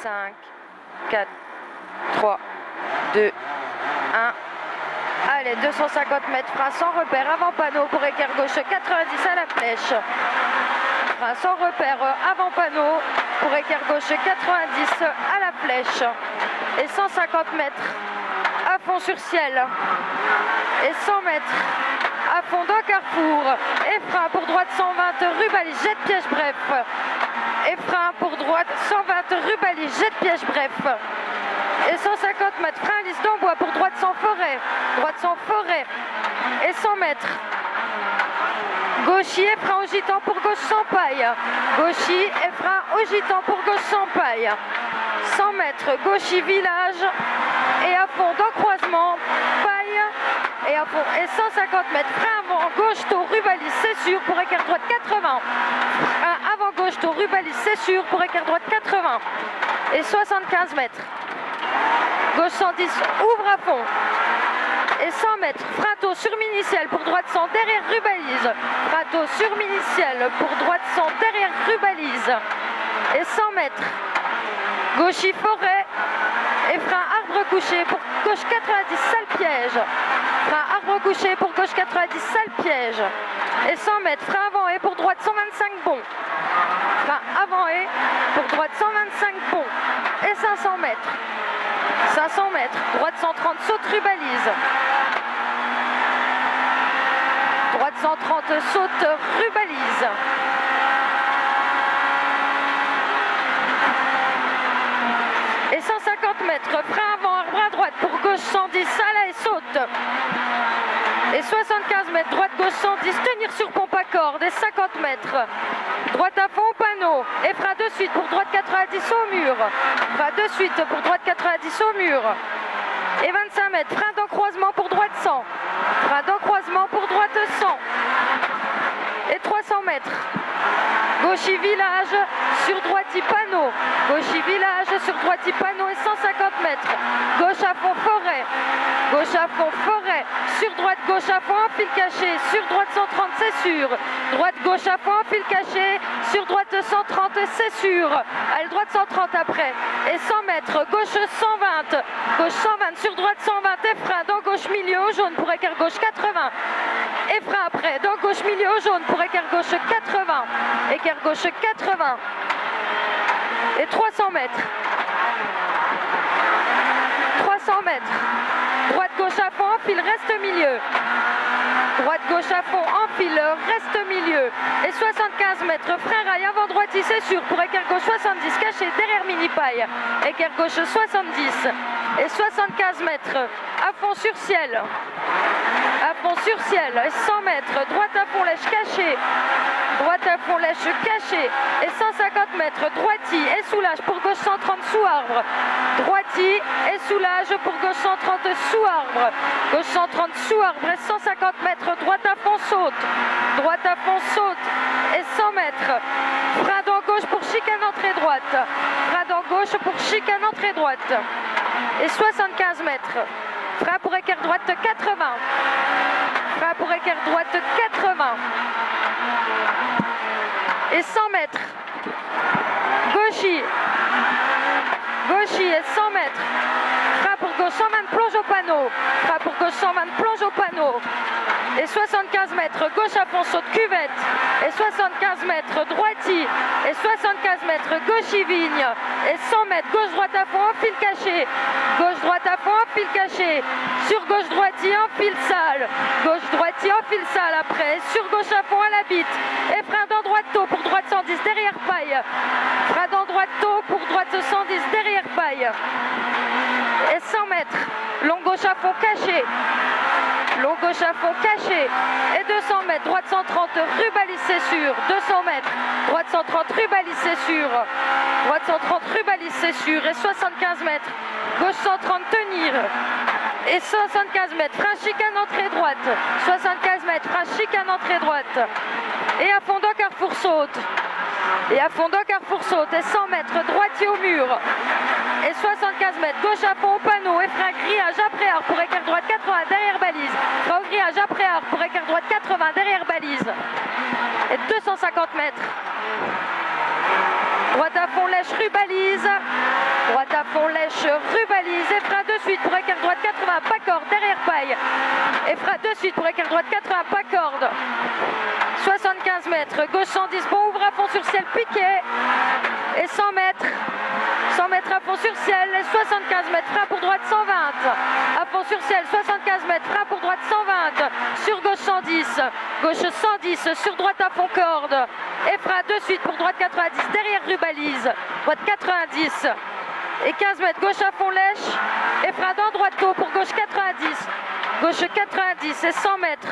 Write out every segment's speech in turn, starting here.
5, 4, 3, 2, 1. Allez, 250 mètres, frein sans repère, avant panneau pour équerre gauche, 90 à la flèche. Frein sans repère, avant panneau pour équerre gauche, 90 à la flèche. Et 150 mètres à fond sur ciel. Et 100 mètres à fond dans carrefour. Et frein pour droite 120, rubalise, jette piège, bref. Et frein pour droite 120, rubalise, jette piège, bref. Et 150 mètres, frein lisse d'Amboise pour droite sans forêt. Droite sans forêt. Et 100 mètres. Gauchy et frein au gitan pour gauche sans paille. Gauchy et frein au gitan pour gauche sans paille. 100 mètres, Gauchy village. Et à fond dans croisement, paille. Et à fond. Et 150 mètres, frein avant gauche, taux, rubalise, c'est sûr pour équerre droite 80. Frein avant gauche, taux, rubalise, c'est sûr pour équerre droite 80. Et 75 mètres. Gauche 110, ouvre à fond. Et 100 mètres, frein sur miniciel pour droite 100, derrière rubalise. Frein sur miniciel pour droite 100, derrière rubalise. Et 100 mètres, Gauchy forêt. Et frein arbre couché pour gauche 90, sale piège. Frein arbre couché pour gauche 90, sale piège. Et 100 mètres, frein avant et pour droite 125 bon. Frein avant et pour droite 125 bon. Et 500 mètres. 500 mètres, droite 130, saute rubalise. Droite 130, saute rubalise. Et 150 mètres, frein avant, arbre à droite pour gauche 110, sala et saute. Et 75 mètres, droite gauche 110, tenir sur pompe à corde. Et 50 mètres, droite à fond au panneau. Et frein de suite pour droite 90 au mur. Frein de suite pour droite 90 au mur. Et 25 mètres, frein d'encroisement pour droite 100. Frein d'encroisement pour droite 100. Et 300 mètres, Gauchy village sur droite panneau. Gauchy village sur droite panneau et 150 mètres. Gauche à fond forêt. Gauche à fond forêt. Sur droite gauche à fond en fil caché. Sur droite 130 c'est sûr. Droite gauche à fond en fil caché. Sur droite 130 c'est sûr. Allez, droite 130 après. Et 100 mètres. Gauche 120. Gauche 120 sur droite 120 et frein dans gauche milieu au jaune pour équerre gauche 80. Et frein après dans gauche milieu au jaune pour équerre gauche 80. Équerre gauche 80. Et 300 mètres. 300 mètres. Droite gauche à fond, enfile, reste milieu. Droite gauche à fond, enfile, reste milieu. Et 75 mètres, frein rail avant droite, c'est sûr. Pour équerre gauche 70, caché derrière mini paille. Équerre gauche 70. Et 75 mètres, à fond sur ciel. À fond sur ciel. Et 100 mètres, droite à fond, lèche cachée. Droite à fond, lèche cachée. Et 150 mètres, droiti et soulage pour gauche 130 sous arbre. Droiti et soulage pour gauche 130 sous arbre. Gauche 130 sous arbre et 150 mètres, droite à fond saute. Droite à fond saute et 100 mètres. Frein dans gauche pour chicane entrée droite. Frein dans gauche pour chicane entrée droite. Et 75 mètres. Frein pour équerre droite 80. Frein pour équerre droite 80. Et 100 mètres. Gauchy. Gauchy et 100 mètres. Frein pour gauche 120, plonge au panneau. Frein pour gauche 120, plonge au panneau. Et 75 mètres, gauche à fond, saute cuvette. Et 75 mètres, droiti. Et 75 mètres, Gauchy vigne. Et 100 mètres, gauche droite à fond, en fil caché. Gauche droite à fond, en fil caché. Sur gauche droiti, en fil sale. Gauche droiti, en fil sale après. Sur gauche à fond, à la bite. Et frein dans droite tôt pour droite 110, derrière paille. Frein dans droite tôt pour droite 110, derrière paille. Et 100 mètres, long gauche à fond caché. Long gauche à fond caché. Et 200 mètres, droite 130, rubalise c'est sûr. 200 mètres, droite 130, rubalise c'est sûr. Droite 130, rubalise c'est sûr. Et 75 mètres, gauche 130, tenir. Et 75 mètres, frein chicane entrée droite. 75 mètres, frein chicane entrée droite. Et à fond dans carrefour saute. Et à fond dans carrefour saute. Et 100 mètres, droitier au mur. Et 75 mètres, gauche à fond au panneau. Et frein grillage après arbre pour équerre droite 80 derrière balise. Frein au grillage après arbre pour équerre droite 80 derrière balise. Et 250 mètres. Droite à fond, lèche, rubalise. fond, lèche, rubalise, et frein de suite pour écart droite 80, pas corde, derrière paille. Et frein de suite pour écart droite 80, pas corde. 75 mètres, gauche 110, bon, ouvre à fond sur ciel, piqué. Et 100 mètres. 100 mètres à fond sur ciel, et 75 mètres, frein pour droite 120. À fond sur ciel, 75 mètres, frein pour droite 120. Sur gauche 110, gauche 110, sur droite à fond corde. Et frein de suite pour droite 90, derrière rubalise, droite 90. Et 15 mètres, gauche à fond lèche. Et frein dans droite tôt pour gauche 90. Gauche 90 et 100 mètres.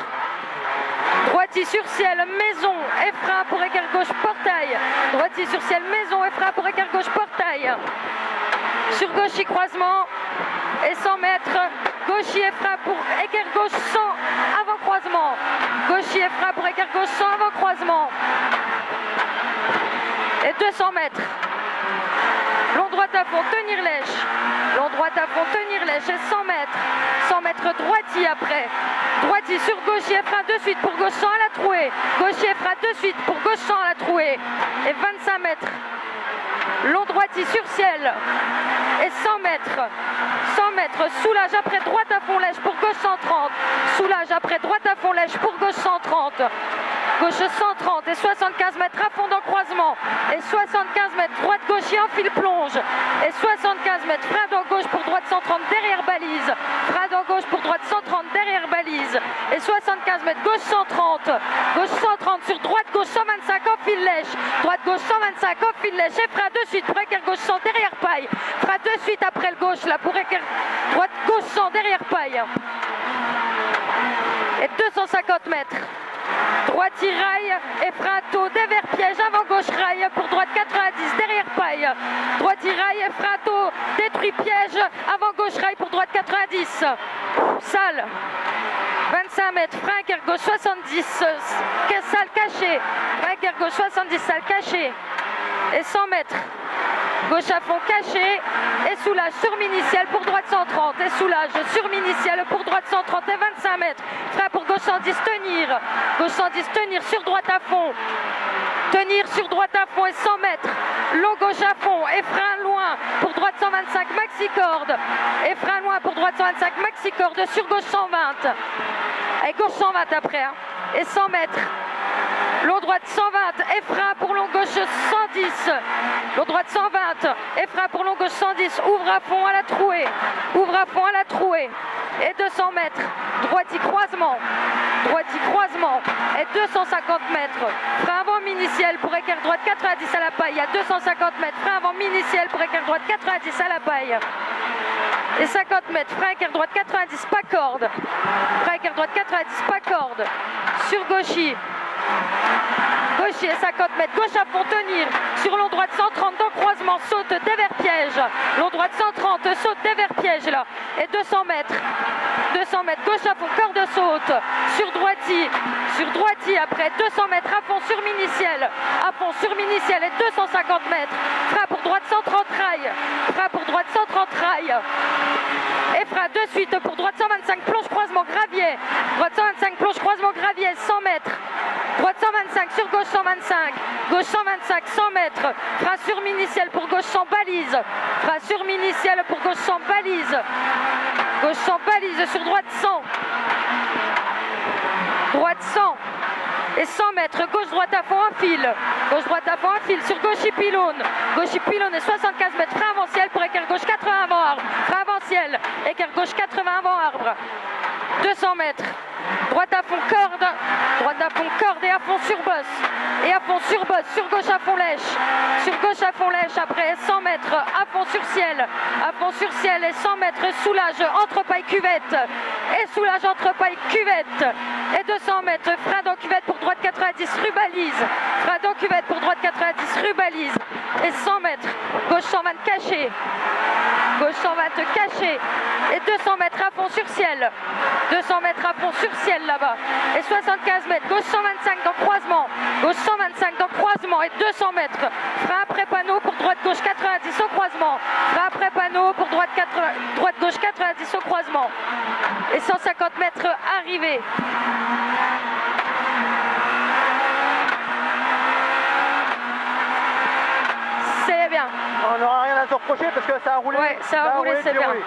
Droitier sur ciel, maison et frein pour écart gauche portail. Droitier sur ciel, maison et frein pour écart gauche portail. Sur gauche croisement et 100 mètres. Gauchier frein pour écart gauche 100 avant croisement. Gauchier frein pour écart gauche 100 avant croisement. Et 200 mètres. Long droite à fond, tenir lèche. Long droite à fond, tenir lèche et 100 mètres. 100 mètres droitier après. Droitier sur gauchier, frein de suite pour gauche 100 à la trouée. Gauchier frein de suite pour gauche 100 à la trouée. Et 25 mètres. Long droitier sur ciel. Et 100 mètres. 100 mètres. Soulage après droite à fond lèche pour gauche 130. Soulage après droite à fond lèche pour gauche 130. Gauche 130 et 75 mètres à fond dans croisement. Et 75 mètres droite gauchier en fil plonge. Et 75 mètres frein dans gauche pour droite 130 derrière balise. Frein dans gauche pour droite 130 derrière balise. Et 75 mètres gauche 130. Gauche 130 sur droite gauche 125 en fil lèche. Droite gauche 125 en fil lèche. Et frein de suite pour écart gauche 100 derrière paille. Frein de suite après le gauche là pour écart droite gauche 100 derrière paille. Et 250 mètres. Droitier rail et frein tôt, dévers piège, avant gauche rail pour droite 90, derrière paille. Droitier rail et frein tôt, détruit piège, avant gauche rail pour droite 90. Salle. 25 mètres, frein écart gauche 70, salle cachée. Frein écart gauche 70, salle cachée. Et 100 mètres. Gauche à fond caché et soulage sur miniciel pour droite 130 et soulage sur miniciel pour droite 130 et 25 mètres. Frein pour gauche 110 tenir. Gauche 110 tenir sur droite à fond. Tenir sur droite à fond et 100 mètres. Long gauche à fond et frein loin pour droite 125 maxi corde. Et frein loin pour droite 125 maxi corde sur gauche 120. Et gauche 120 après. Hein. Et 100 mètres. Long droite 120 et frein pour long gauche 110. Long droite 120 et frein pour long gauche 110. Ouvre à fond à la trouée. Ouvre à fond à la trouée. Et 200 mètres. Droitier croisement. Droitier croisement. Et 250 mètres. Frein avant miniciel pour écart droite 90 à la paille. À 250 mètres. Frein avant miniciel pour écart droite 90 à la paille. Et 50 mètres. Frein écart droite 90 pas corde. Frein écart droite 90 pas corde. Sur gauchier. Gauchier 50 mètres, gauche à fond tenir, sur long droite 130 dans croisement, saute dévers piège, long droite 130, saute dévers piège là, et 200 mètres, gauche à fond, corde saute, sur droitier après, 200 mètres à fond sur miniciel et 250 mètres, frein pour droite 130 rail, frein pour droite 130 rail, et frein de suite pour droite 125 plonge croisement gravier, droite 125 plonge croisement gravier, 100 mètres, droite 125 sur gauche 125, gauche 125, 100 mètres, frein sur miniciel pour gauche 100 balise, frein sur miniciel pour gauche 100 balise, gauche 100 balise sur droite 100, droite 100, et 100 mètres, gauche droite à fond en fil, gauche droite à fond en fil, sur gauche pylône et 75 mètres, frein avant ciel pour écart gauche 80 avant arbre, frein avant ciel, écart gauche 80 avant arbre, 200 mètres. Droite à fond corde et à fond sur bosse. Sur gauche à fond lèche après 100 mètres, à fond sur ciel et 100 mètres, soulage entre paille cuvette. Et soulage entre paille cuvette. Et 200 mètres, frein dans cuvette pour droite 90, rubalise. Frein dans cuvette pour droite 90, rubalise. Et 100 mètres, gauche 120 caché. Gauche 120 caché. Et 200 mètres à fond sur ciel. 200 mètres à fond sur ciel là-bas. Et 75 mètres, gauche 125 dans croisement. Gauche 125 dans croisement et 200 mètres. Frein après panneau pour droite gauche 90 au croisement. Frein après panneau pour droite gauche 90 au croisement. Et 150 mètres arrivée. C'est essayez bien. On n'aura rien à se reprocher parce que ça a roulé. Ouais, ça a roulé, c'est bien. déroulé.